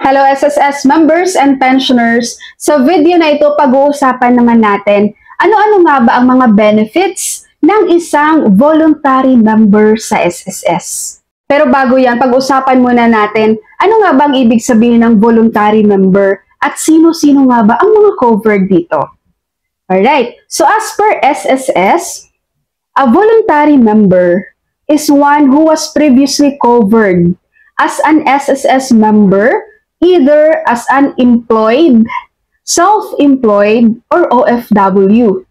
Hello SSS members and pensioners. Sa video na ito, pag-uusapan naman natin ano-ano nga ba ang mga benefits ng isang voluntary member sa SSS. Pero bago yan, pag-usapan muna natin ano nga ba ang ibig sabihin ng voluntary member at sino-sino nga ba ang mga covered dito. Alright, so as per SSS, a voluntary member is one who was previously covered as an SSS member either as an employed, self-employed, or OFW,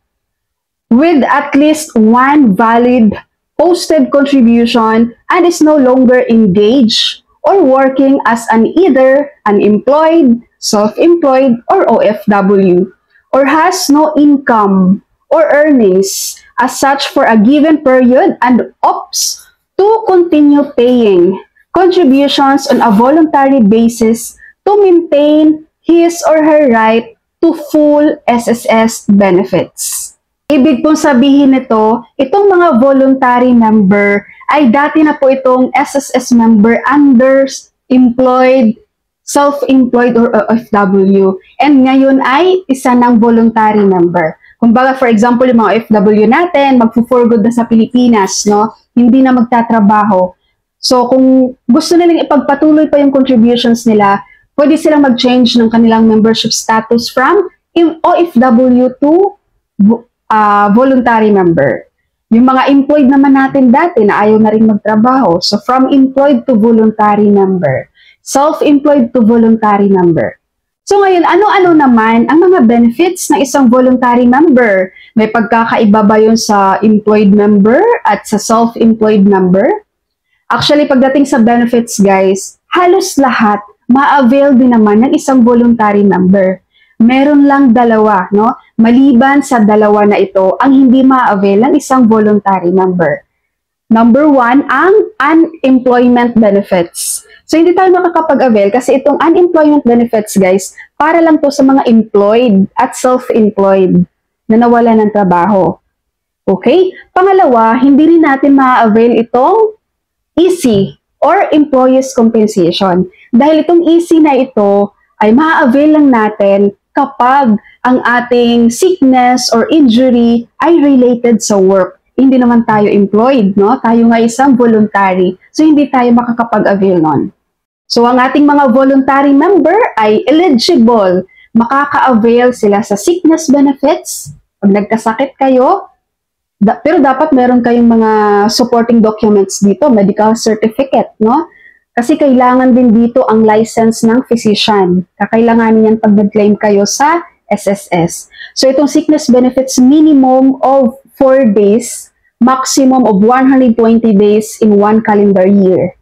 with at least one valid posted contribution and is no longer engaged or working as either an employed, self-employed, or OFW, or has no income or earnings as such for a given period and opts to continue paying contributions on a voluntary basis to maintain his or her right to full SSS benefits. Ibig pong sabihin nito, itong mga voluntary member ay dati na po itong SSS member under employed, self-employed or OFW, and ngayon ay isa ng voluntary member. Kumbaga, for example, yung mga OFW natin, magpo-for good na sa Pilipinas, no? Hindi na magtatrabaho. So, kung gusto nilang ipagpatuloy pa yung contributions nila, pwede silang mag-change ng kanilang membership status from OFW to voluntary member. Yung mga employed naman natin dati na ayaw na rin magtrabaho. So, from employed to voluntary member. Self-employed to voluntary member. So, ngayon, ano-ano naman ang mga benefits ng isang voluntary member? May pagkakaiba ba yun sa employed member at sa self-employed member? Actually, pagdating sa benefits, guys, halos lahat ma-avail din naman ng isang voluntary member. Meron lang dalawa, no? Maliban sa dalawa na ito, ang hindi ma-avail ng isang voluntary member. Number one, ang unemployment benefits. So, hindi tayo makakapag-avail kasi itong unemployment benefits, guys, para lang to sa mga employed at self-employed na nawalan ng trabaho. Okay? Pangalawa, hindi rin natin ma-avail itong EC or Employees Compensation. Dahil itong EC na ito ay ma-avail lang natin kapag ang ating sickness or injury ay related sa work. Hindi naman tayo employed, no? Tayo nga isang voluntary. So, hindi tayo makakapag-avail nun. So, ang ating mga voluntary member ay eligible. Makaka-avail sila sa sickness benefits. Pag nagkasakit kayo, pero dapat meron kayong mga supporting documents dito, medical certificate, no? Kasi kailangan din dito ang license ng physician. Kakailanganin yan pag nag-claim kayo sa SSS. So, itong sickness benefits, minimum of 4 days, maximum of 120 days in 1 calendar year.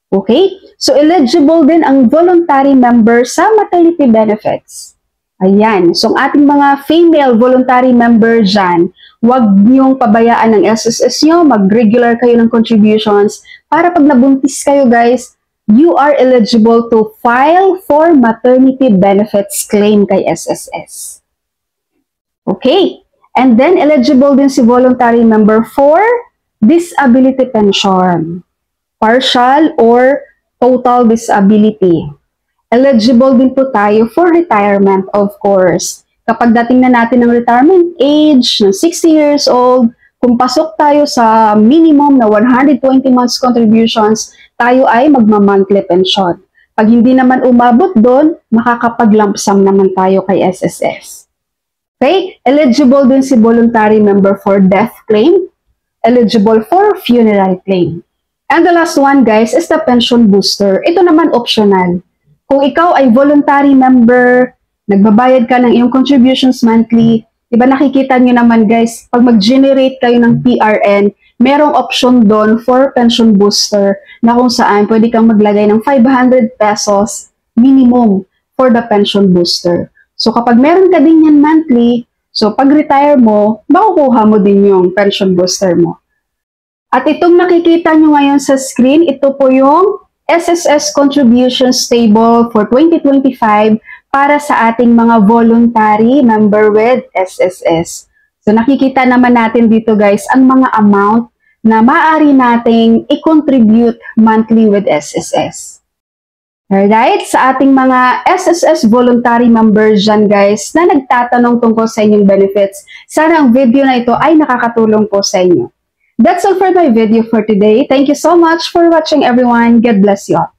Okay? So, eligible din ang voluntary member sa maternity benefits. Ayan. So, ang ating mga female voluntary member dyan, huwag niyong pabayaan ng SSS nyo, mag-regular kayo ng contributions para pag nabuntis kayo, guys, you are eligible to file for maternity benefits claim kay SSS. Okay. And then, eligible din si voluntary member for disability pension, partial or total disability. Eligible din po tayo for retirement, of course. Kapag dating na natin ng retirement age ng 60 years old, kung pasok tayo sa minimum na 120 months contributions, tayo ay magma-monthly pension. Pag hindi naman umabot doon, makakapag-lump sum naman tayo kay SSS. Okay? Eligible din si voluntary member for death claim. Eligible for funeral claim. And the last one, guys, is the pension booster. Ito naman optional. Kung ikaw ay voluntary member, nagbabayad ka ng iyong contributions monthly, diba nakikita nyo naman, guys, pag mag-generate kayo ng PRN, merong option doon for pension booster na kung saan pwede kang maglagay ng 500 pesos minimum for the pension booster. So kapag meron ka din yan monthly, so pag retire mo, makukuha mo din yung pension booster mo. At itong nakikita nyo ngayon sa screen, ito po yung SSS Contributions Table for 2025 para sa ating mga voluntary member with SSS. So nakikita naman natin dito, guys, ang mga amount na maaari nating i-contribute monthly with SSS. Alright, sa ating mga SSS voluntary members dyan guys na nagtatanong tungkol sa inyong benefits, sana ang video na ito ay nakakatulong po sa inyo. That's all for my video for today. Thank you so much for watching everyone. God bless you all.